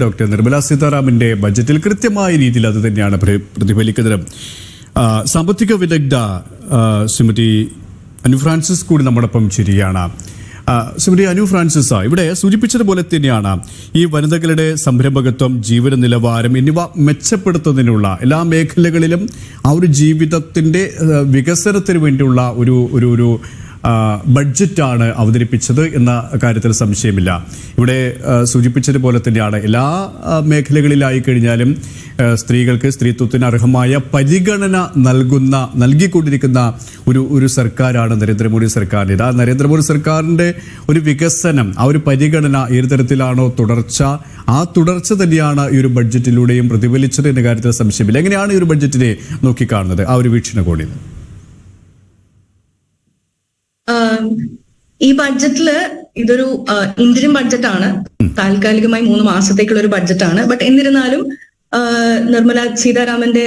Doctor Nirmala സീതാരാമന്റെ ബജറ്റിൽ കൃത്യമായ രീതിയിൽ അത് തന്നെയാണ് പ്രതിഫലിക്കുന്നത്. സാമ്പത്തിക വിദഗ്ധ ശ്രീമതി അനു ഫ്രാൻസിസ് കൂടി നമ്മോടൊപ്പം ശരിയാണ്. ശ്രീമതി അനു ഫ്രാൻസിസ്, ഇവിടെ സൂചിപ്പിച്ചതുപോലെ തന്നെയാണ് ഈ വനിതകളുടെ സംരംഭകത്വം, ജീവിത നിലവാരം എന്നിവ മെച്ചപ്പെടുത്തുന്നതിനുള്ള എല്ലാ മേഖലകളിലും ആ ഒരു ജീവിതത്തിന്റെ വികസനത്തിന് വേണ്ടിയുള്ള ഒരു ബഡ്ജറ്റാണ് അവതരിപ്പിച്ചത് എന്ന കാര്യത്തിൽ സംശയമില്ല. ഇവിടെ സൂചിപ്പിച്ചതുപോലെ തന്നെയാണ് എല്ലാ മേഖലകളിലായി കഴിഞ്ഞാലും സ്ത്രീകൾക്ക് സ്ത്രീത്വത്തിന് അർഹമായ പരിഗണന നൽകിക്കൊണ്ടിരിക്കുന്ന ഒരു സർക്കാരാണ് നരേന്ദ്രമോദി സർക്കാരിൻ്റെ. ആ നരേന്ദ്രമോദി സർക്കാരിൻ്റെ ഒരു വികസനം, ആ ഒരു പരിഗണന ഏത് തരത്തിലാണോ തുടർച്ച, ആ തുടർച്ച തന്നെയാണ് ഈ ഒരു ബഡ്ജറ്റിലൂടെയും പ്രതിഫലിച്ചത് എന്ന കാര്യത്തിൽ സംശയമില്ല. എങ്ങനെയാണ് ഈ ഒരു ബഡ്ജറ്റിനെ നോക്കിക്കാണുന്നത്, ആ ഒരു വീക്ഷണകോണിൽ? ഈ ബഡ്ജറ്റില് ഇതൊരു ഇന്ററിം ബഡ്ജറ്റാണ്, താൽക്കാലികമായി 3 മാസത്തേക്കുള്ള ഒരു ബഡ്ജറ്റാണ്. ബട്ട് എന്നിരുന്നാലും നിർമ്മല സീതാരാമന്റെ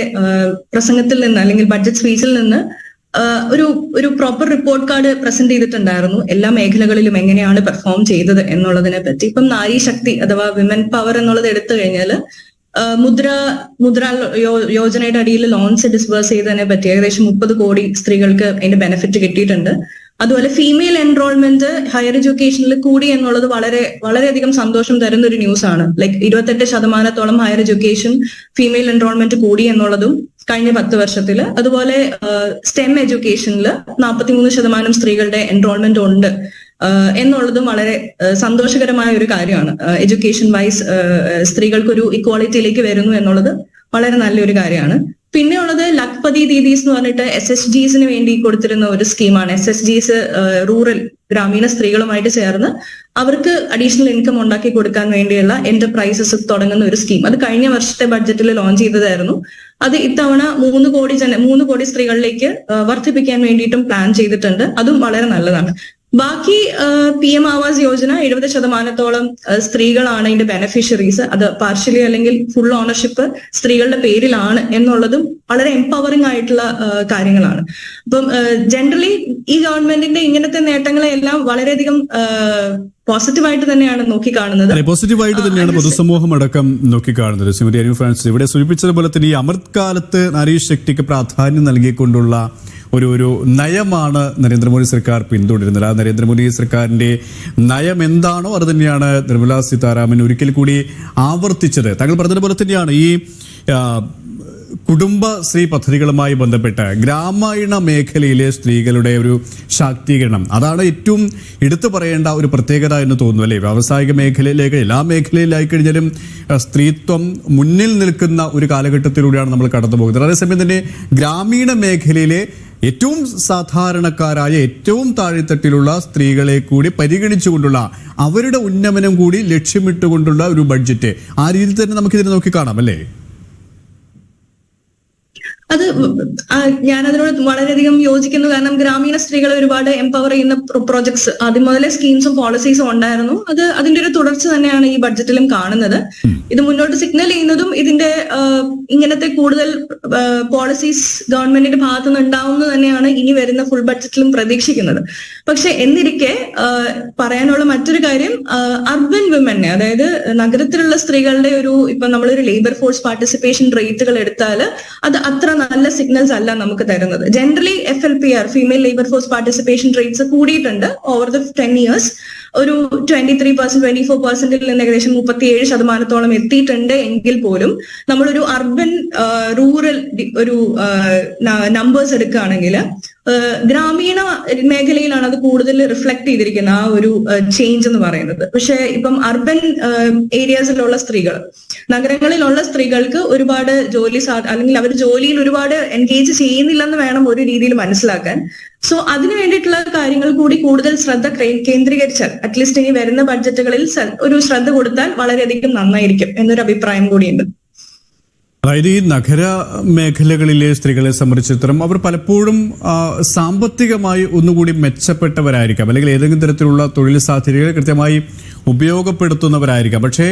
പ്രസംഗത്തിൽ നിന്ന് അല്ലെങ്കിൽ ബഡ്ജറ്റ് സ്പീച്ചിൽ നിന്ന് ഒരു പ്രോപ്പർ റിപ്പോർട്ട് കാർഡ് പ്രസന്റ് ചെയ്തിട്ടുണ്ടായിരുന്നു, എല്ലാ മേഖലകളിലും എങ്ങനെയാണ് പെർഫോം ചെയ്തത് എന്നുള്ളതിനെ പറ്റി. ഇപ്പം നാരി ശക്തി അഥവാ വിമൻ പവർ എന്നുള്ളത് എടുത്തു കഴിഞ്ഞാല് മുദ്ര യോജനയുടെ അടിയിൽ ലോൺസ് ഡിസ്ബേഴ്സ് ചെയ്തതിനെ പറ്റി ഏകദേശം 30 കോടി സ്ത്രീകൾക്ക് അതിന്റെ ബെനിഫിറ്റ് കിട്ടിയിട്ടുണ്ട്. അതുപോലെ ഫീമെയിൽ എൻറോൾമെന്റ് ഹയർ എഡ്യൂക്കേഷനിൽ കൂടി എന്നുള്ളത് വളരെയധികം സന്തോഷം തരുന്ന ഒരു ന്യൂസ് ആണ്. Like 28% higher education female enrolment കൂടി എന്നുള്ളതും കഴിഞ്ഞ 10 വർഷത്തില്. അതുപോലെ സ്റ്റെം എഡ്യൂക്കേഷനിൽ 43% സ്ത്രീകളുടെ എൻറോൾമെന്റ് ഉണ്ട് എന്നുള്ളതും വളരെ സന്തോഷകരമായ ഒരു കാര്യമാണ്. എഡ്യൂക്കേഷൻ വൈസ് സ്ത്രീകൾക്കൊരു ഇക്വാളിറ്റിയിലേക്ക് വരുന്നു എന്നുള്ളത് വളരെ നല്ലൊരു കാര്യമാണ്. പിന്നെ ഉള്ളത് ലഖ്പതി ദീദീസ് എന്ന് പറഞ്ഞിട്ട് SSGs വേണ്ടി കൊടുത്തിരുന്ന ഒരു സ്കീമാണ്. SSGs റൂറൽ ഗ്രാമീണ സ്ത്രീകളുമായിട്ട് ചേർന്ന് അവർക്ക് അഡീഷണൽ ഇൻകം ഉണ്ടാക്കി കൊടുക്കാൻ വേണ്ടിയുള്ള എന്റർപ്രൈസസ് തുടങ്ങുന്ന ഒരു സ്കീം. അത് കഴിഞ്ഞ വർഷത്തെ ബഡ്ജറ്റിൽ ലോഞ്ച് ചെയ്തതായിരുന്നു. അത് ഇത്തവണ 3 കോടി സ്ത്രീകളിലേക്ക് വർദ്ധിപ്പിക്കാൻ വേണ്ടിയിട്ടും പ്ലാൻ ചെയ്തിട്ടുണ്ട്. അതും വളരെ നല്ലതാണ്. ബാക്കി PM ആവാസ് യോജന 70% സ്ത്രീകളാണ് ഇതിന്റെ ബെനിഫിഷ്യറീസ്. അത് പാർഷ്യലി അല്ലെങ്കിൽ ഫുൾ ഓണർഷിപ്പ് സ്ത്രീകളുടെ പേരിലാണ് എന്നുള്ളതും വളരെ എംപവറിംഗ് ആയിട്ടുള്ള കാര്യങ്ങളാണ്. അപ്പം ജനറലി ഈ ഗവൺമെന്റിന്റെ ഇങ്ങനത്തെ നേട്ടങ്ങളെ എല്ലാം വളരെയധികം പോസിറ്റീവായിട്ട് തന്നെയാണ് നോക്കിക്കാണുന്നത്. പോസിറ്റീവായിട്ട് തന്നെയാണ് പൊതുസമൂഹം അടക്കം നോക്കിക്കാണുന്നത്. ശ്രീമതി അനു ഫ്രാൻസിസ്, ഇവിടെ സൂചിപ്പിച്ചതുപോലെ തന്നെ ഈ അമൃത് കാലത്ത് നാരി ശക്തിക്ക് പ്രാധാന്യം നൽകിക്കൊണ്ടുള്ള ഒരു നയമാണ് നരേന്ദ്രമോദി സർക്കാർ പിന്തുടരുന്നത്. ആ നരേന്ദ്രമോദി സർക്കാരിന്റെ നയം എന്താണോ അത് തന്നെയാണ് നിർമ്മല സീതാരാമൻ ഒരിക്കൽ കൂടി ആവർത്തിച്ചത്. താങ്കൾ പറഞ്ഞതുപോലെ തന്നെയാണ് ഈ കുടുംബശ്രീ പദ്ധതികളുമായി ബന്ധപ്പെട്ട് ഗ്രാമീണ മേഖലയിലെ സ്ത്രീകളുടെ ഒരു ശാക്തീകരണം, അതാണ് ഏറ്റവും എടുത്തു പറയേണ്ട ഒരു പ്രത്യേകത എന്ന് തോന്നുന്നു, അല്ലേ? വ്യാവസായിക മേഖലയിലേക്ക് എല്ലാ മേഖലയിലായി കഴിഞ്ഞാലും സ്ത്രീത്വം മുന്നിൽ നിൽക്കുന്ന ഒരു കാലഘട്ടത്തിലൂടെയാണ് നമ്മൾ കടന്നു പോകുന്നത്. അതേസമയം തന്നെ ഗ്രാമീണ മേഖലയിലെ ഏറ്റവും സാധാരണക്കാരായ ഏറ്റവും താഴെത്തട്ടിലുള്ള സ്ത്രീകളെ കൂടി പരിഗണിച്ചുകൊണ്ടുള്ള അവരുടെ ഉന്നമനം കൂടി ലക്ഷ്യമിട്ടുകൊണ്ടുള്ള ഒരു ബഡ്ജറ്റ്, ആ രീതിയിൽ തന്നെ നമുക്കിതിനെ നോക്കിക്കാണാം, അല്ലേ? അത് ഞാനതിനോട് വളരെയധികം യോജിക്കുന്നു. കാരണം ഗ്രാമീണ സ്ത്രീകളെ ഒരുപാട് എംപവർ ചെയ്യുന്ന പ്രോജക്ട്സ് ആദ്യം മുതലേ സ്കീംസും പോളിസീസും ഉണ്ടായിരുന്നു. അതിന്റെ ഒരു തുടർച്ച തന്നെയാണ് ഈ ബഡ്ജറ്റിലും കാണുന്നത്. ഇത് മുന്നോട്ട് സിഗ്നൽ ചെയ്യുന്നതും ഇതിന്റെ ഇങ്ങനത്തെ കൂടുതൽ പോളിസീസ് ഗവൺമെന്റിന്റെ ഭാഗത്തു നിന്ന് ഉണ്ടാവുന്നത് തന്നെയാണ് ഇനി വരുന്ന ഫുൾ ബഡ്ജറ്റിലും പ്രതീക്ഷിക്കുന്നത്. പക്ഷെ എന്നിരിക്കെ പറയാനുള്ള മറ്റൊരു കാര്യം, അർബൻ വിമനെ, അതായത് നഗരത്തിലുള്ള സ്ത്രീകളുടെ ഇപ്പൊ നമ്മളൊരു ലേബർ ഫോഴ്സ് പാർട്ടിസിപ്പേഷൻ റേറ്റുകൾ എടുത്താൽ അത് അത്ര നല്ല സിഗ്നൽസ് അല്ല നമുക്ക് തരുന്നത്. Generally FLPR female labour force participation rates കൂടിയിട്ടുണ്ട് ഓവർ ദ 10 years. ഒരു 23%, 24%ൽ നിന്ന് ഏകദേശം 37% എത്തിയിട്ടുണ്ട്. എങ്കിൽ പോലും നമ്മളൊരു അർബൻ റൂറൽ ഒരു നമ്പേഴ്സ് എടുക്കുകയാണെങ്കിൽ ഗ്രാമീണ മേഖലയിലാണ് അത് കൂടുതൽ റിഫ്ലക്ട് ചെയ്തിരിക്കുന്ന ആ ഒരു ചേഞ്ച് എന്ന് പറയുന്നത്. പക്ഷെ ഇപ്പം അർബൻ ഏരിയാസിലുള്ള സ്ത്രീകൾ, നഗരങ്ങളിലുള്ള സ്ത്രീകൾക്ക് ഒരുപാട് ജോലി അല്ലെങ്കിൽ അവർ ജോലിയിൽ ഒരുപാട് എൻഗേജ് ചെയ്യുന്നില്ലെന്ന് വേണം ഒരു രീതിയിൽ മനസ്സിലാക്കാൻ. സോ അതിനു വേണ്ടിയിട്ടുള്ള കാര്യങ്ങൾ കൂടി കൂടുതൽ ശ്രദ്ധ കേന്ദ്രീകരിച്ചാൽ, അറ്റ്ലീസ്റ്റ് ഇനി വരുന്ന ബഡ്ജറ്റുകളിൽ ഒരു ശ്രദ്ധ കൊടുത്താൽ വളരെയധികം നന്നായിരിക്കും എന്നൊരു അഭിപ്രായം കൂടിയുണ്ട്. അതായത് ഈ നഗര മേഖലകളിലെ സ്ത്രീകളെ സംബന്ധിച്ചിടത്തോളം അവർ പലപ്പോഴും സാമ്പത്തികമായി ഒന്നുകൂടി മെച്ചപ്പെട്ടവരായിരിക്കാം, അല്ലെങ്കിൽ ഏതെങ്കിലും തരത്തിലുള്ള തൊഴിൽ സാധ്യതകൾ കൃത്യമായി ഉപയോഗപ്പെടുത്തുന്നവരായിരിക്കാം. പക്ഷേ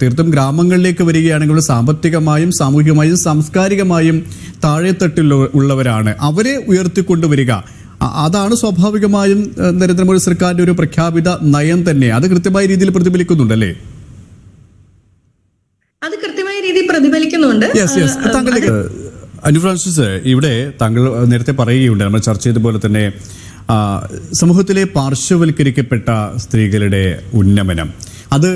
തീർത്തും ഗ്രാമങ്ങളിലേക്ക് വരികയാണെങ്കിൽ സാമ്പത്തികമായും സാമൂഹികമായും സാംസ്കാരികമായും താഴെത്തട്ടിൽ ഉള്ളവരാണ്. അവരെ ഉയർത്തിക്കൊണ്ടുവരിക, അതാണ് സ്വാഭാവികമായും നരേന്ദ്രമോദി സർക്കാരിന്റെ ഒരു പ്രഖ്യാപിത നയം തന്നെ. അത് കൃത്യമായ രീതിയിൽ പ്രതിഫലിക്കുന്നുണ്ടല്ലേ? കൃത്യമായ രീതിയിൽ പ്രതിഫലിക്കുന്നുണ്ട്. താങ്കൾ അനു ഫ്രാൻസിസ്, ഇവിടെ താങ്കൾ നേരത്തെ പറയുകയുണ്ട്, നമ്മൾ ചർച്ച ചെയ്ത പോലെ തന്നെ സമൂഹത്തിലെ പാർശ്വവൽക്കരിക്കപ്പെട്ട സ്ത്രീകളുടെ ഉന്നമനം അത്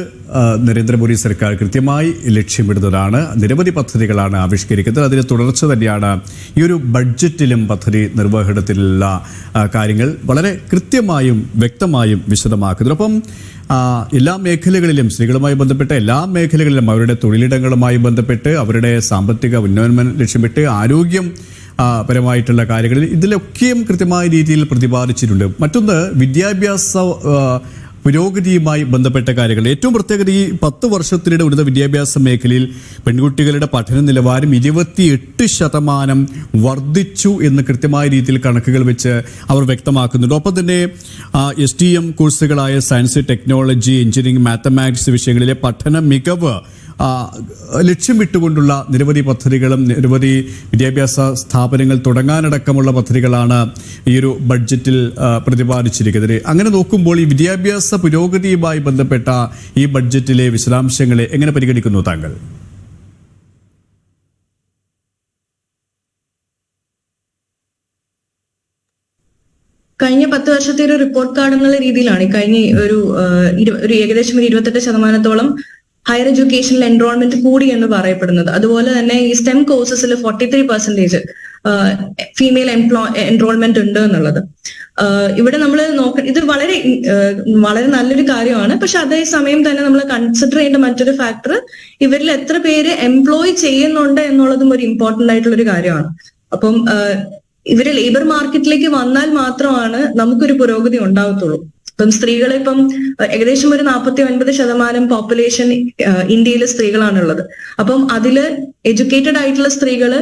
നരേന്ദ്രമോദി സർക്കാർ കൃത്യമായി ലക്ഷ്യമിടുന്നതാണ്. നിരവധി പദ്ധതികളാണ് ആവിഷ്കരിക്കുന്നത്. അതിന് തുടർച്ച തന്നെയാണ് ഈ ഒരു ബഡ്ജറ്റിലും പദ്ധതി നിർവഹണത്തിലുള്ള കാര്യങ്ങൾ വളരെ കൃത്യമായും വ്യക്തമായും വിശദമാക്കുന്നത്. ഒപ്പം എല്ലാ മേഖലകളിലും സ്ത്രീകളുമായി ബന്ധപ്പെട്ട എല്ലാ മേഖലകളിലും അവരുടെ തൊഴിലിടങ്ങളുമായി ബന്ധപ്പെട്ട് അവരുടെ സാമ്പത്തിക ഉന്നമനം ലക്ഷ്യമിട്ട് ആരോഗ്യം പരമായിട്ടുള്ള കാര്യങ്ങളിൽ ഇതിലൊക്കെയും കൃത്യമായ രീതിയിൽ പ്രതിപാദിച്ചിട്ടുണ്ട്. മറ്റൊന്ന് വിദ്യാഭ്യാസ പുരോഗതിയുമായി ബന്ധപ്പെട്ട കാര്യങ്ങൾ. ഏറ്റവും പ്രത്യേകത ഈ 10 വർഷത്തിനിടെ ഉന്നത വിദ്യാഭ്യാസ മേഖലയിൽ പെൺകുട്ടികളുടെ പഠന നിലവാരം 28% വർദ്ധിച്ചു എന്ന് കൃത്യമായ രീതിയിൽ കണക്കുകൾ വെച്ച് അവർ വ്യക്തമാക്കുന്നുണ്ട്. ഒപ്പം തന്നെ STEM കോഴ്സുകളായ സയൻസ്, ടെക്നോളജി, എഞ്ചിനീയറിംഗ്, മാത്തമാറ്റിക്സ് വിഷയങ്ങളിലെ പഠന മികവ് ലക്ഷ്യമിട്ടുകൊണ്ടുള്ള നിരവധി പദ്ധതികളും നിരവധി വിദ്യാഭ്യാസ സ്ഥാപനങ്ങൾ തുടങ്ങാനടക്കമുള്ള പദ്ധതികളാണ് ഈ ഒരു ബഡ്ജറ്റിൽ പ്രതിപാദിച്ചിരിക്കുന്നത്. അങ്ങനെ നോക്കുമ്പോൾ ഈ വിദ്യാഭ്യാസ പുരോഗതിയുമായി ബന്ധപ്പെട്ട ഈ ബഡ്ജറ്റിലെ വിശദാംശങ്ങളെ എങ്ങനെ പരിഗണിക്കുന്നു താങ്കൾ? കഴിഞ്ഞ 10 വർഷത്തെ ഒരു റിപ്പോർട്ട് കാർഡ് എന്നുള്ള രീതിയിലാണ് കഴിഞ്ഞ ഒരു ഏകദേശം 28% ഹയർ എഡ്യൂക്കേഷനിൽ എൻറോൾമെന്റ് കൂടി എന്ന് പറയപ്പെടുന്നത്. അതുപോലെ തന്നെ ഈ സ്റ്റെം കോഴ്സസിൽ 43% ഫീമെയിൽ എൻറോൾമെന്റ് ഉണ്ട് എന്നുള്ളത്. ഇവിടെ നമ്മൾ ഇത് വളരെ നല്ലൊരു കാര്യമാണ്. പക്ഷെ അതേ സമയം തന്നെ നമ്മൾ കൺസിഡർ ചെയ്യേണ്ട മറ്റൊരു ഫാക്ടർ ഇവരിൽ എത്ര പേര് എംപ്ലോയ് ചെയ്യുന്നുണ്ട് എന്നുള്ളതും ഒരു ഇമ്പോർട്ടന്റ് ആയിട്ടുള്ള ഒരു കാര്യമാണ്. അപ്പം ഇവര് ലേബർ മാർക്കറ്റിലേക്ക് വന്നാൽ മാത്രമാണ് നമുക്കൊരു പുരോഗതി ഉണ്ടാവത്തുള്ളൂ. ഇപ്പം സ്ത്രീകളെ ഏകദേശം ഒരു 49% പോപ്പുലേഷൻ ഇന്ത്യയിലെ സ്ത്രീകളാണുള്ളത്. അപ്പം അതില് എഡ്യൂക്കേറ്റഡ് ആയിട്ടുള്ള സ്ത്രീകള്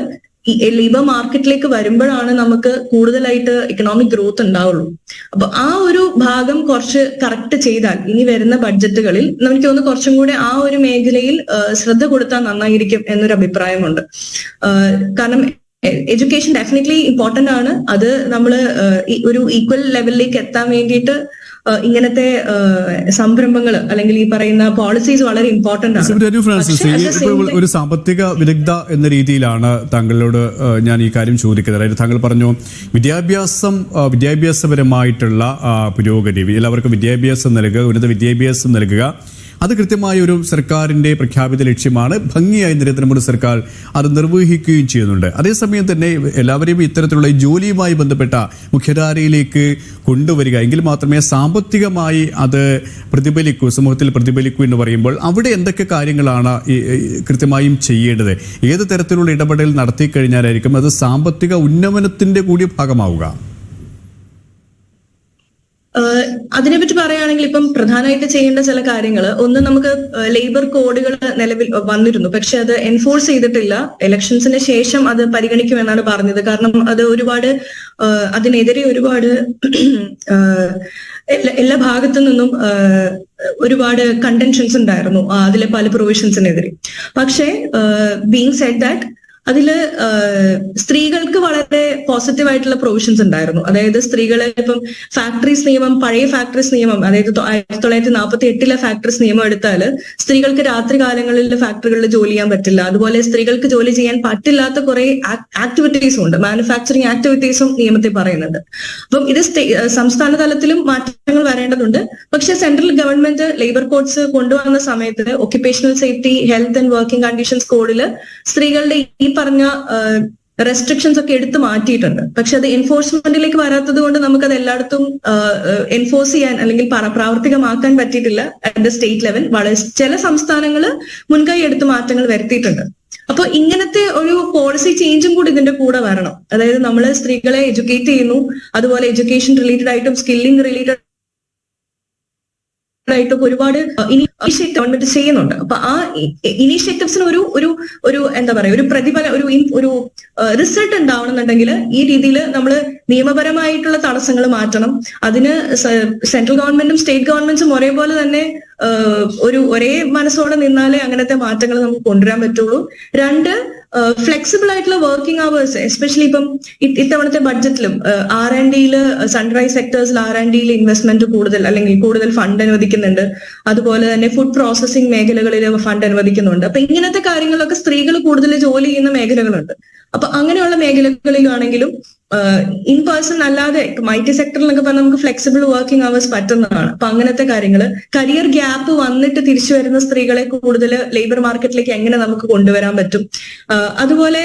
ലേബർ മാർക്കറ്റിലേക്ക് വരുമ്പോഴാണ് നമുക്ക് കൂടുതലായിട്ട് എക്കണോമിക് ഗ്രോത്ത് ഉണ്ടാവുള്ളൂ. അപ്പൊ ആ ഒരു ഭാഗം കുറച്ച് കറക്റ്റ് ചെയ്താൽ ഇനി വരുന്ന ബഡ്ജറ്റുകളിൽ നമുക്ക് തോന്നുന്നു കുറച്ചും കൂടെ ആ ഒരു മേഖലയിൽ ശ്രദ്ധ കൊടുത്താൽ നന്നായിരിക്കും എന്നൊരു അഭിപ്രായമുണ്ട്. കാരണം എഡ്യൂക്കേഷൻ ഡെഫിനറ്റ്ലി ഇമ്പോർട്ടന്റ് ആണ്. അത് നമ്മൾ ഒരു ഈക്വൽ ലെവലിലേക്ക് എത്താൻ വേണ്ടിയിട്ട് ഇങ്ങനത്തെ സംരംഭങ്ങൾ അല്ലെങ്കിൽ ഈ പറയുന്ന പോളിസീസ് വളരെ ഇമ്പോർട്ടന്റ് ആണ്. ഒരു സാമ്പത്തിക വിദഗ്ധ എന്ന രീതിയിലാണ് താങ്കളോട് ഞാൻ ഈ കാര്യം ചോദിക്കുന്നത്. അതായത് താങ്കൾ പറഞ്ഞു വിദ്യാഭ്യാസപരമായിട്ടുള്ള പുരോഗതി, എല്ലാവർക്കും വിദ്യാഭ്യാസം നൽകുക, ഉന്നത വിദ്യാഭ്യാസം നൽകുക, അത് കൃത്യമായ ഒരു സർക്കാരിന്റെ പ്രഖ്യാപിത ലക്ഷ്യമാണ്. ഭംഗിയായി നരേന്ദ്രമോദി സർക്കാർ അത് നിർവഹിക്കുകയും ചെയ്യുന്നുണ്ട്. അതേസമയം തന്നെ എല്ലാവരെയും ഇത്തരത്തിലുള്ള ജോലിയുമായി ബന്ധപ്പെട്ട മുഖ്യധാരയിലേക്ക് കൊണ്ടുവരിക, എങ്കിൽ മാത്രമേ സാമ്പത്തികമായി അത് പ്രതിഫലിക്കൂ, സമൂഹത്തിൽ പ്രതിഫലിക്കൂ എന്ന് പറയുമ്പോൾ അവിടെ എന്തൊക്കെ കാര്യങ്ങളാണ് കൃത്യമായും ചെയ്യേണ്ടത്? ഏത് തരത്തിലുള്ള ഇടപെടൽ നടത്തി കഴിഞ്ഞാലായിരിക്കും അത് സാമ്പത്തിക ഉന്നമനത്തിന്റെ കൂടി ഭാഗമാവുക? അതിനെപ്പറ്റി പറയുകയാണെങ്കിൽ ഇപ്പം പ്രധാനമായിട്ട് ചെയ്യേണ്ട ചില കാര്യങ്ങൾ, ഒന്ന് നമുക്ക് ലേബർ കോഡുകൾ നിലവിൽ വന്നിരുന്നു, പക്ഷെ അത് എൻഫോഴ്സ് ചെയ്തിട്ടില്ല. ഇലക്ഷൻസിന് ശേഷം അത് പരിഗണിക്കുമെന്നാണ് പറഞ്ഞത്. കാരണം അത് അതിനെതിരെ ഒരുപാട് എല്ലാ ഭാഗത്തു നിന്നും ഒരുപാട് കണ്ടൻഷൻസ് ഉണ്ടായിരുന്നു അതിലെ പല പ്രൊവിഷൻസിനെതിരെ. പക്ഷേ ബീങ് സെഡ് ദാറ്റ് അതില് സ്ത്രീകൾക്ക് വളരെ പോസിറ്റീവ് ആയിട്ടുള്ള പ്രൊവിഷൻസ് ഉണ്ടായിരുന്നു. അതായത് സ്ത്രീകളെ ഇപ്പം ഫാക്ടറീസ് നിയമം, പഴയ ഫാക്ടറീസ് നിയമം, അതായത് 1948 ഫാക്ടറീസ് നിയമം എടുത്താല് സ്ത്രീകൾക്ക് രാത്രി കാലങ്ങളിൽ ഫാക്ടറികളിൽ ജോലി ചെയ്യാൻ പറ്റില്ല. അതുപോലെ സ്ത്രീകൾക്ക് ജോലി ചെയ്യാൻ പറ്റില്ലാത്ത കുറെ ആക്ടിവിറ്റീസും ഉണ്ട്, മാനുഫാക്ചറിങ് ആക്ടിവിറ്റീസും നിയമത്തിൽ പറയുന്നുണ്ട്. അപ്പം ഇത് സംസ്ഥാന തലത്തിലും മാറ്റങ്ങൾ വരേണ്ടതുണ്ട്. പക്ഷെ സെൻട്രൽ ഗവൺമെന്റ് ലേബർ കോഡ്സ് കൊണ്ടുവന്ന സമയത്ത് occupational safety, health and working conditions കോഡില് സ്ത്രീകളുടെ ഈ പറഞ്ഞ റെസ്ട്രിക്ഷൻസ് ഒക്കെ എടുത്തു മാറ്റിയിട്ടുണ്ട്. പക്ഷെ അത് എൻഫോഴ്സ്മെന്റിലേക്ക് വരാത്തത് കൊണ്ട് നമുക്കത് എല്ലായിടത്തും എൻഫോഴ്സ് ചെയ്യാൻ അല്ലെങ്കിൽ പ്രാവർത്തികമാക്കാൻ പറ്റിയിട്ടില്ല. അറ്റ് ദ സ്റ്റേറ്റ് ലെവൽ ചില സംസ്ഥാനങ്ങൾ മുൻകൈ എടുത്ത് മാറ്റങ്ങൾ വരുത്തിയിട്ടുണ്ട്. അപ്പൊ ഇങ്ങനത്തെ ഒരു പോളിസി ചേഞ്ചും കൂടി ഇതിന്റെ കൂടെ വരണം. അതായത് നമ്മൾ സ്ത്രീകളെ എഡ്യൂക്കേറ്റ് ചെയ്യുന്നു, അതുപോലെ എഡ്യൂക്കേഷൻ റിലേറ്റഡ് ആയിട്ടും സ്കില്ലിംഗ് റിലേറ്റഡ് ആയിട്ടൊക്കെ ഒരുപാട് ഇനിഷ്യേറ്റീവ് ഗവൺമെന്റ് ചെയ്യുന്നുണ്ട്. അപ്പൊ ആ ഇനീഷ്യേറ്റീവ്സിന് ഒരു എന്താ പറയാ ഒരു റിസൾട്ട് ഉണ്ടാവണമെന്നുണ്ടെങ്കിൽ ഈ രീതിയിൽ നമ്മൾ നിയമപരമായിട്ടുള്ള തടസ്സങ്ങൾ മാറ്റണം. അതിന് സെൻട്രൽ ഗവൺമെന്റും സ്റ്റേറ്റ് ഗവൺമെന്റ്സും ഒരേപോലെ തന്നെ ഒരേ മനസ്സോടെ നിന്നാലേ അങ്ങനത്തെ മാറ്റങ്ങൾ നമുക്ക് കൊണ്ടുവരാൻ പറ്റുള്ളൂ. രണ്ട്, ഫ്ലെക്സിബിൾ ആയിട്ടുള്ള വർക്കിംഗ് അവേഴ്സ്, എസ്പെഷ്യലി ഇപ്പം ഇത്തവണത്തെ ബഡ്ജറ്റിലും R&Dയിൽ സൺറൈസ് സെക്ടേഴ്സിൽ R&Dയിൽ ഇൻവെസ്റ്റ്മെന്റ് കൂടുതൽ അല്ലെങ്കിൽ കൂടുതൽ ഫണ്ട് അനുവദിക്കുന്നുണ്ട്. അതുപോലെ തന്നെ ഫുഡ് പ്രോസസിംഗ് മേഖലകളിൽ ഫണ്ട് അനുവദിക്കുന്നുണ്ട്. അപ്പൊ ഇങ്ങനത്തെ കാര്യങ്ങളിലൊക്കെ സ്ത്രീകൾ കൂടുതൽ ജോലി ചെയ്യുന്ന മേഖലകളുണ്ട്. അപ്പൊ അങ്ങനെയുള്ള മേഖലകളിലാണെങ്കിലും ഇൻ പേഴ്സൺ അല്ലാതെ ഇപ്പം IT സെക്ടറിലൊക്കെ പറഞ്ഞാൽ നമുക്ക് ഫ്ലെക്സിബിൾ വർക്കിംഗ് അവേഴ്സ് പറ്റുന്നതാണ്. അപ്പൊ അങ്ങനത്തെ കാര്യങ്ങള്, കരിയർ ഗ്യാപ്പ് വന്നിട്ട് തിരിച്ചു വരുന്ന സ്ത്രീകളെ കൂടുതൽ ലേബർ മാർക്കറ്റിലേക്ക് എങ്ങനെ നമുക്ക് കൊണ്ടുവരാൻ പറ്റും. അതുപോലെ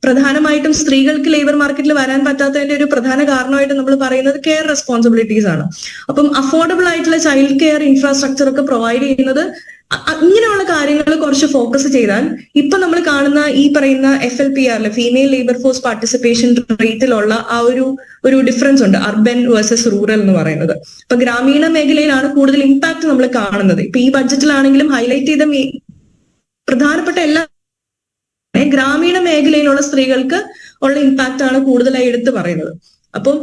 പ്രധാനമായിട്ടും സ്ത്രീകൾക്ക് ലേബർ മാർക്കറ്റിൽ വരാൻ പറ്റാത്തതിന്റെ ഒരു പ്രധാന കാരണമായിട്ട് നമ്മൾ പറയുന്നത് കെയർ റെസ്പോൺസിബിലിറ്റീസ് ആണ്. അപ്പം അഫോർഡബിൾ ആയിട്ടുള്ള ചൈൽഡ് കെയർ ഇൻഫ്രാസ്ട്രക്ചർ ഒക്കെ പ്രൊവൈഡ് ചെയ്യുന്നത്, ഇങ്ങനെയുള്ള കാര്യങ്ങൾ കുറച്ച് ഫോക്കസ് ചെയ്താൽ ഇപ്പൊ നമ്മൾ കാണുന്ന ഈ പറയുന്ന FLPR female labour force participation റേറ്റിലുള്ള ആ ഒരു ഡിഫറൻസ് ഉണ്ട്, അർബൻ വേഴ്സസ് റൂറൽ എന്ന് പറയുന്നത്. ഇപ്പൊ ഗ്രാമീണ മേഖലയിലാണ് കൂടുതൽ ഇമ്പാക്ട് നമ്മൾ കാണുന്നത്. ഇപ്പൊ ഈ ബഡ്ജറ്റിലാണെങ്കിലും ഹൈലൈറ്റ് ചെയ്ത പ്രധാനപ്പെട്ട എല്ലാ ഗ്രാമീണ മേഖലയിലുള്ള സ്ത്രീകൾക്ക് ഉള്ള ഇമ്പാക്ട് ആണ് കൂടുതലായി എടുത്തു പറയുന്നത്. അപ്പം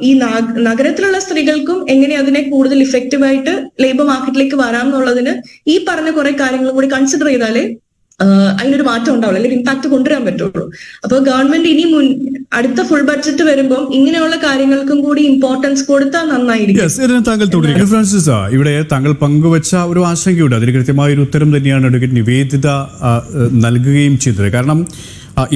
ഈ നഗരത്തിലുള്ള സ്ത്രീകൾക്കും എങ്ങനെ അതിനെ കൂടുതൽ ഇഫക്റ്റീവായിട്ട് ലേബർ മാർക്കറ്റിലേക്ക് വരാം എന്നുള്ളതിന് ഈ പറഞ്ഞ കുറെ കാര്യങ്ങളും കൂടി കൺസിഡർ ചെയ്താലേ അതിനൊരു മാറ്റം ഉണ്ടാവുള്ളൂ, അല്ലെങ്കിൽ ഇമ്പാക്ട് കൊണ്ടുവരാൻ പറ്റുള്ളൂ. അപ്പൊ ഗവൺമെന്റ് ഇനി അടുത്ത ഫുൾ ബഡ്ജറ്റ് വരുമ്പോൾ ഇങ്ങനെയുള്ള കാര്യങ്ങൾക്കും കൂടി ഇമ്പോർട്ടൻസ് കൊടുത്താൽ നന്നായിരിക്കും. താങ്കൾ തുടരുക. ഫ്രാൻസിസ്, ഇവിടെ താങ്കൾ പങ്കുവച്ച ഒരു ആശങ്കയുണ്ട്. അതിന് കൃത്യമായ ഒരു ഉത്തരം തന്നെയാണ് അഡ്വക്കേറ്റ് നിവേദിത നൽകുകയും ചെയ്തത്. കാരണം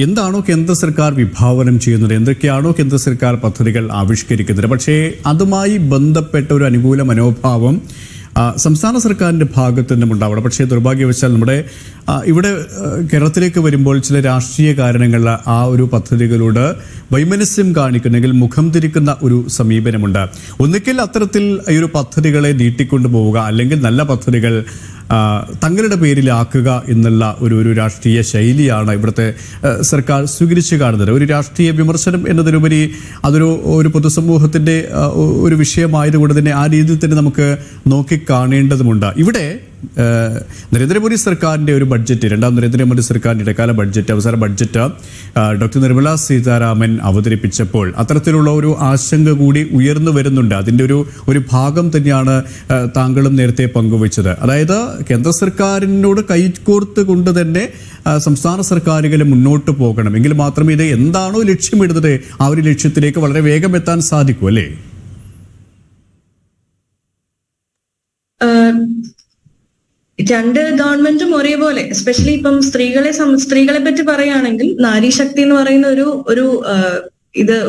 എന്താണോ കേന്ദ്ര സർക്കാർ വിഭാവനം ചെയ്യുന്നത്, എന്തൊക്കെയാണോ കേന്ദ്ര സർക്കാർ പദ്ധതികൾ ആവിഷ്കരിക്കുന്നത്, പക്ഷേ അതുമായി ബന്ധപ്പെട്ട ഒരു അനുകൂല മനോഭാവം സംസ്ഥാന സർക്കാരിന്റെ ഭാഗത്തു നിന്നും ഉണ്ടാവണം. പക്ഷേ ദുർഭാഗ്യവശാൽ നമ്മുടെ ഇവിടെ കേരളത്തിലേക്ക് വരുമ്പോൾ ചില രാഷ്ട്രീയ കാരണങ്ങളിൽ ആ ഒരു പദ്ധതികളോട് വൈമനസ്യം കാണിക്കുന്നെങ്കിൽ മുഖം തിരിക്കുന്ന ഒരു സമീപനമുണ്ട്. ഒന്നുകിൽ അത്തരത്തിൽ ഈ ഒരു പദ്ധതികളെ നീട്ടിക്കൊണ്ടു പോവുക, അല്ലെങ്കിൽ നല്ല പദ്ധതികൾ തങ്ങളുടെ പേരിലാക്കുക എന്നുള്ള ഒരു രാഷ്ട്രീയ ശൈലിയാണ് ഇവിടുത്തെ സർക്കാർ സ്വീകരിച്ചു കാണുന്നത്. ഒരു രാഷ്ട്രീയ വിമർശനം എന്നതിനുപരി അതൊരു പൊതുസമൂഹത്തിന്റെ ഒരു വിഷയമായതുകൊണ്ട് തന്നെ ആ രീതിയിൽ തന്നെ നമുക്ക് നോക്കിക്കാണേണ്ടതുണ്ട്. ഇവിടെ നരേന്ദ്രമോദി സർക്കാരിന്റെ ഒരു ബഡ്ജറ്റ്, രണ്ടാം നരേന്ദ്രമോദി സർക്കാരിന്റെ ഇടക്കാല ബഡ്ജറ്റ്, അവസാന ബഡ്ജറ്റ് ഡോക്ടർ നിർമ്മല സീതാരാമൻ അവതരിപ്പിച്ചപ്പോൾ അത്തരത്തിലുള്ള ഒരു ആശങ്ക കൂടി ഉയർന്നു വരുന്നുണ്ട്. അതിന്റെ ഒരു ഭാഗം തന്നെയാണ് താങ്കളും നേരത്തെ പങ്കുവച്ചത്. അതായത് കേന്ദ്ര സർക്കാരിനോട് കൈകോർത്ത് കൊണ്ട് തന്നെ സംസ്ഥാന സർക്കാരുകൾ മുന്നോട്ട് പോകണം, എങ്കിൽ മാത്രമേ ഇത് എന്താണോ ലക്ഷ്യമിടുന്നത് ആ ഒരു ലക്ഷ്യത്തിലേക്ക് വളരെ വേഗം എത്താൻ സാധിക്കൂ, അല്ലേ? രണ്ട് ഗവൺമെന്റും ഒരേപോലെ, എസ്പെഷ്യലി ഇപ്പം സ്ത്രീകളെ പറ്റി പറയുകയാണെങ്കിൽ നാരീശക്തി എന്ന് പറയുന്ന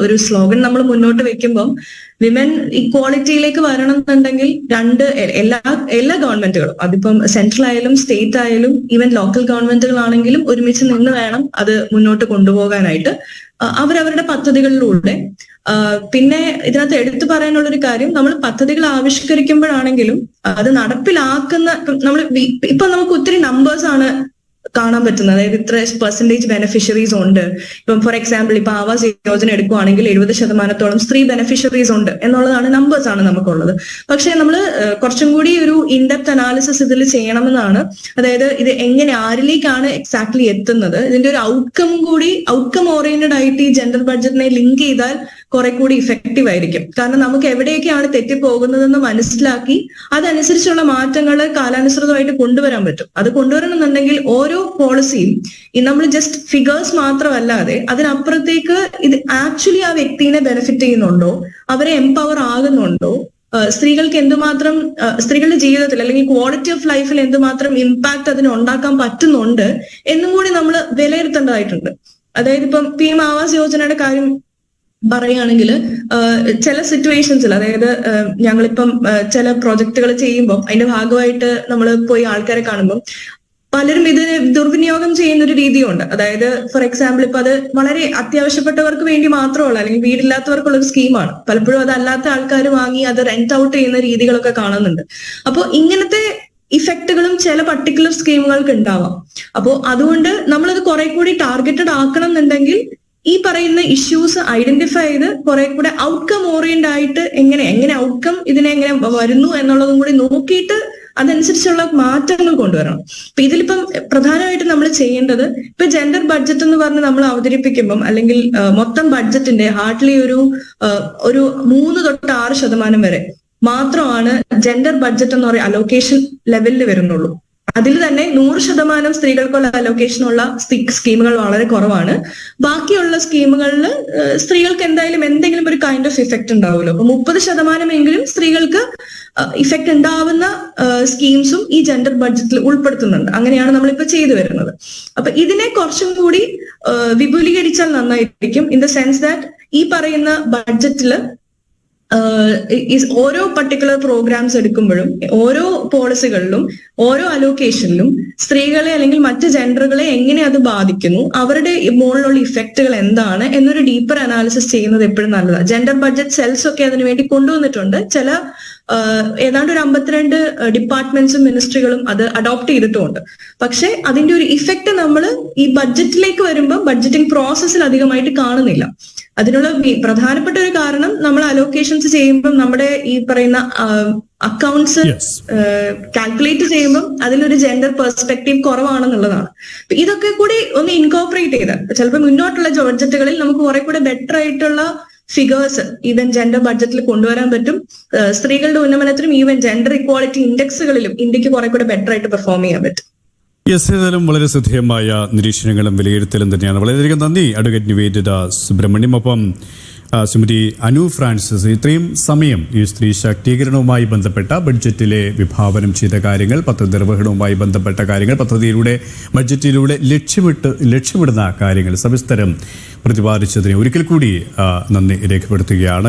ഒരു സ്ലോഗൻ നമ്മൾ മുന്നോട്ട് വെക്കുമ്പോൾ വിമൻ ഇക്വാളിറ്റിയിലേക്ക് വരണം എന്നുണ്ടെങ്കിൽ എല്ലാ ഗവൺമെന്റുകളും, അതിപ്പം സെൻട്രൽ ആയാലും സ്റ്റേറ്റ് ആയാലും ഈവൻ ലോക്കൽ ഗവൺമെന്റുകളാണെങ്കിലും ഒരുമിച്ച് നിന്ന് വേണം അത് മുന്നോട്ട് കൊണ്ടുപോകാനായിട്ട് അവരവരുടെ പദ്ധതികളിലൂടെ. പിന്നെ ഇതിനകത്ത് എടുത്തു പറയാനുള്ള ഒരു കാര്യം, നമ്മൾ പദ്ധതികൾ ആവിഷ്കരിക്കുമ്പോഴാണെങ്കിലും അത് നടപ്പിലാക്കുന്ന ഇപ്പൊ നമുക്ക് ഒത്തിരി നമ്പേഴ്സ് ആണ് കാണാൻ പറ്റുന്നത്. അതായത് ഇത്ര പെർസെന്റേജ് ബെനിഫിഷ്യറീസ് ഉണ്ട്. ഇപ്പം ഫോർ എക്സാമ്പിൾ ഇപ്പൊ ആവാസ് യോജന എടുക്കുകയാണെങ്കിൽ 70% സ്ത്രീ ബെനിഫിഷ്യറീസ് ഉണ്ട് എന്നുള്ളതാണ്, നമ്പേഴ്സ് ആണ് നമുക്കുള്ളത്. പക്ഷെ നമ്മൾ കുറച്ചും കൂടി ഒരു ഇൻഡെപ്ത് അനാലിസിസ് ഇതിൽ ചെയ്യണമെന്നാണ്. അതായത് ഇത് എങ്ങനെ ആരിലേക്കാണ് എക്സാക്ട്ലി എത്തുന്നത്, ഇതിന്റെ ഒരു ഔട്ട്കം ഓറിയന്റഡ് ആയിട്ട് ഈ ജെൻഡർ ബഡ്ജറ്റിനെ ലിങ്ക് ചെയ്താൽ കുറെ കൂടി ഇഫക്റ്റീവ് ആയിരിക്കും. കാരണം നമുക്ക് എവിടെയൊക്കെയാണ് തെറ്റിപ്പോകുന്നതെന്ന് മനസ്സിലാക്കി അതനുസരിച്ചുള്ള മാറ്റങ്ങൾ കാലാനുസൃതമായിട്ട് കൊണ്ടുവരാൻ പറ്റും. അത് കൊണ്ടുവരണമെന്നുണ്ടെങ്കിൽ ഓരോ പോളിസിയും നമ്മൾ ജസ്റ്റ് ഫിഗേഴ്സ് മാത്രമല്ലാതെ അതിനപ്പുറത്തേക്ക് ഇത് ആക്ച്വലി ആ വ്യക്തിനെ ബെനിഫിറ്റ് ചെയ്യുന്നുണ്ടോ, അവരെ എംപവർ ആകുന്നുണ്ടോ, സ്ത്രീകൾക്ക് എന്തുമാത്രം സ്ത്രീകളുടെ ജീവിതത്തിൽ അല്ലെങ്കിൽ ക്വാളിറ്റി ഓഫ് ലൈഫിൽ എന്തുമാത്രം ഇമ്പാക്ട് അതിന് ഉണ്ടാക്കാൻ പറ്റുന്നുണ്ട് എന്നും കൂടി നമ്മൾ വിലയിരുത്തേണ്ടതായിട്ടുണ്ട്. അതായത് ഇപ്പം PM ആവാസ് യോജനയുടെ കാര്യം പറയുകയാണെങ്കിൽ ചില സിറ്റുവേഷൻസിൽ, അതായത് ഞങ്ങളിപ്പം ചില പ്രോജക്റ്റുകൾ ചെയ്യുമ്പോൾ അതിന്റെ ഭാഗമായിട്ട് നമ്മൾ പോയി ആൾക്കാരെ കാണുമ്പോൾ പലരും ഇതിന് ദുർവിനിയോഗം ചെയ്യുന്ന ഒരു രീതിയുണ്ട്. അതായത് ഫോർ എക്സാമ്പിൾ ഇപ്പൊ അത് വളരെ അത്യാവശ്യപ്പെട്ടവർക്ക് വേണ്ടി മാത്രമുള്ള അല്ലെങ്കിൽ വീടില്ലാത്തവർക്കുള്ള ഒരു സ്കീമാണ്. പലപ്പോഴും അതല്ലാത്ത ആൾക്കാർ വാങ്ങി അത് റെന്റ് ഔട്ട് ചെയ്യുന്ന രീതികളൊക്കെ കാണുന്നുണ്ട്. അപ്പോൾ ഇങ്ങനത്തെ ഇഫക്റ്റുകളും ചില പർട്ടിക്കുലർ സ്കീമുകൾക്ക് ഉണ്ടാവാം. അപ്പോൾ അതുകൊണ്ട് നമ്മളത് കുറെ കൂടി ടാർഗറ്റഡ് ആക്കണം എന്നുണ്ടെങ്കിൽ ഈ പറയുന്ന ഇഷ്യൂസ് ഐഡന്റിഫൈ ചെയ്ത് കുറെ കൂടെ ഔട്ട്കം ഓറിയന്റ് ആയിട്ട് എങ്ങനെ ഔട്ട്കം ഇതിനെ എങ്ങനെ വരുന്നു എന്നുള്ളതും കൂടി നോക്കിയിട്ട് അതനുസരിച്ചുള്ള മാറ്റങ്ങൾ കൊണ്ടുവരണം. അപ്പൊ ഇതിലിപ്പം പ്രധാനമായിട്ടും നമ്മൾ ചെയ്യേണ്ടത്, ഇപ്പൊ ജെൻഡർ ബഡ്ജറ്റ് എന്ന് പറഞ്ഞ് നമ്മൾ അവതരിപ്പിക്കുമ്പം അല്ലെങ്കിൽ മൊത്തം ബഡ്ജറ്റിന്റെ ഹാർഡ്ലി ഒരു 3 തൊട്ട് 6% വരെ മാത്രമാണ് ജെൻഡർ ബഡ്ജറ്റ് എന്ന് പറയുന്ന അലോക്കേഷൻ ലെവലിൽ വരുന്നുള്ളൂ. അതിൽ തന്നെ 100% സ്ത്രീകൾക്കുള്ള അലോക്കേഷനുള്ള സ്കീമുകൾ വളരെ കുറവാണ്. ബാക്കിയുള്ള സ്കീമുകളിൽ സ്ത്രീകൾക്ക് എന്തായാലും എന്തെങ്കിലും ഒരു കൈൻഡ് ഓഫ് ഇഫക്റ്റ് ഉണ്ടാവുമല്ലോ. അപ്പൊ 30% സ്ത്രീകൾക്ക് ഇഫക്റ്റ് ഉണ്ടാവുന്ന സ്കീംസും ഈ ജെൻഡർ ബഡ്ജറ്റിൽ ഉൾപ്പെടുത്തുന്നുണ്ട്. അങ്ങനെയാണ് നമ്മളിപ്പോ ചെയ്തു വരുന്നത്. അപ്പൊ ഇതിനെ കുറച്ചും കൂടി വിപുലീകരിച്ചാൽ നന്നായിരിക്കും. ഇൻ ദ സെൻസ് ദാറ്റ് ഈ പറയുന്ന ബഡ്ജറ്റില് ഓരോ പർട്ടിക്കുലർ പ്രോഗ്രാംസ് എടുക്കുമ്പോഴും ഓരോ പോളിസികളിലും ഓരോ അലോക്കേഷനിലും സ്ത്രീകളെ അല്ലെങ്കിൽ മറ്റ് ജെൻഡറുകളെ എങ്ങനെ അത് ബാധിക്കുന്നു, അവരുടെ മുകളിലുള്ള ഇഫക്റ്റുകൾ എന്താണ് എന്നൊരു ഡീപ്പർ അനാലിസിസ് ചെയ്യുന്നത് എപ്പോഴും നല്ലതാണ്. ജെൻഡർ ബഡ്ജറ്റ് സെൽസ് ഒക്കെ അതിനുവേണ്ടി കൊണ്ടുവന്നിട്ടുണ്ട്. ചില ഏതാണ്ട് ഒരു 52 ഡിപ്പാർട്ട്മെന്റ്സും മിനിസ്ട്രികളും അത് അഡോപ്റ്റ് ചെയ്തിട്ടുമുണ്ട്. പക്ഷെ അതിന്റെ ഒരു ഇഫക്റ്റ് നമ്മൾ ഈ ബഡ്ജറ്റിലേക്ക് വരുമ്പോൾ ബഡ്ജറ്റിംഗ് പ്രോസസ്സിൽ അധികമായിട്ട് കാണുന്നില്ല. അതിനുള്ള പ്രധാനപ്പെട്ട ഒരു കാരണം നമ്മൾ അലോക്കേഷൻസ് ചെയ്യുമ്പോൾ നമ്മുടെ ഈ പറയുന്ന അക്കൗണ്ട്സ് കാൽക്കുലേറ്റ് ചെയ്യുമ്പോൾ അതിലൊരു ജെൻഡർ പെർസ്പെക്റ്റീവ് കുറവാണെന്നുള്ളതാണ്. ഇതൊക്കെ കൂടി ഒന്ന് ഇൻകോർപ്പറേറ്റ് ചെയ്താൽ ചിലപ്പോൾ മുന്നോട്ടുള്ള ബഡ്ജറ്റുകളിൽ നമുക്ക് കുറെ കൂടെ ബെറ്റർ ആയിട്ടുള്ള ഫിഗേഴ്സ് ഈവൻ ജെൻഡർ ബഡ്ജറ്റിൽ കൊണ്ടുവരാൻ പറ്റും. സ്ത്രീകളുടെ ഉന്നമനത്തിനും ഈവൻ ജെൻഡർ ഇക്വാളിറ്റി ഇൻഡെക്സുകളിലും ഇന്ത്യക്ക് കുറെ കൂടെ ബെറ്റർ ആയിട്ട് പെർഫോം ചെയ്യാൻ പറ്റും. യെസ്, ഏതായാലും വളരെ ശ്രദ്ധേയമായ നിരീക്ഷണങ്ങളും വിലയിരുത്തലും തന്നെയാണ്. വളരെയധികം നന്ദി അഡ്വക്കേറ്റ് നിവേദിത സുബ്രഹ്മണ്യം. ഒപ്പം ശ്രീമതി അനു ഫ്രാൻസിസ്, ഇത്രയും സമയം ഈ സ്ത്രീ ശാക്തീകരണവുമായി ബന്ധപ്പെട്ട ബഡ്ജറ്റിലെ വിഭാവനം ചെയ്ത കാര്യങ്ങൾ, പദ്ധതി നിർവഹണവുമായി ബന്ധപ്പെട്ട കാര്യങ്ങൾ, പദ്ധതിയിലൂടെ ബഡ്ജറ്റിലൂടെ ലക്ഷ്യമിടുന്ന കാര്യങ്ങൾ സവിസ്തരം പ്രതിപാദിച്ചതിന് ഒരിക്കൽ കൂടി നന്ദി രേഖപ്പെടുത്തുകയാണ്.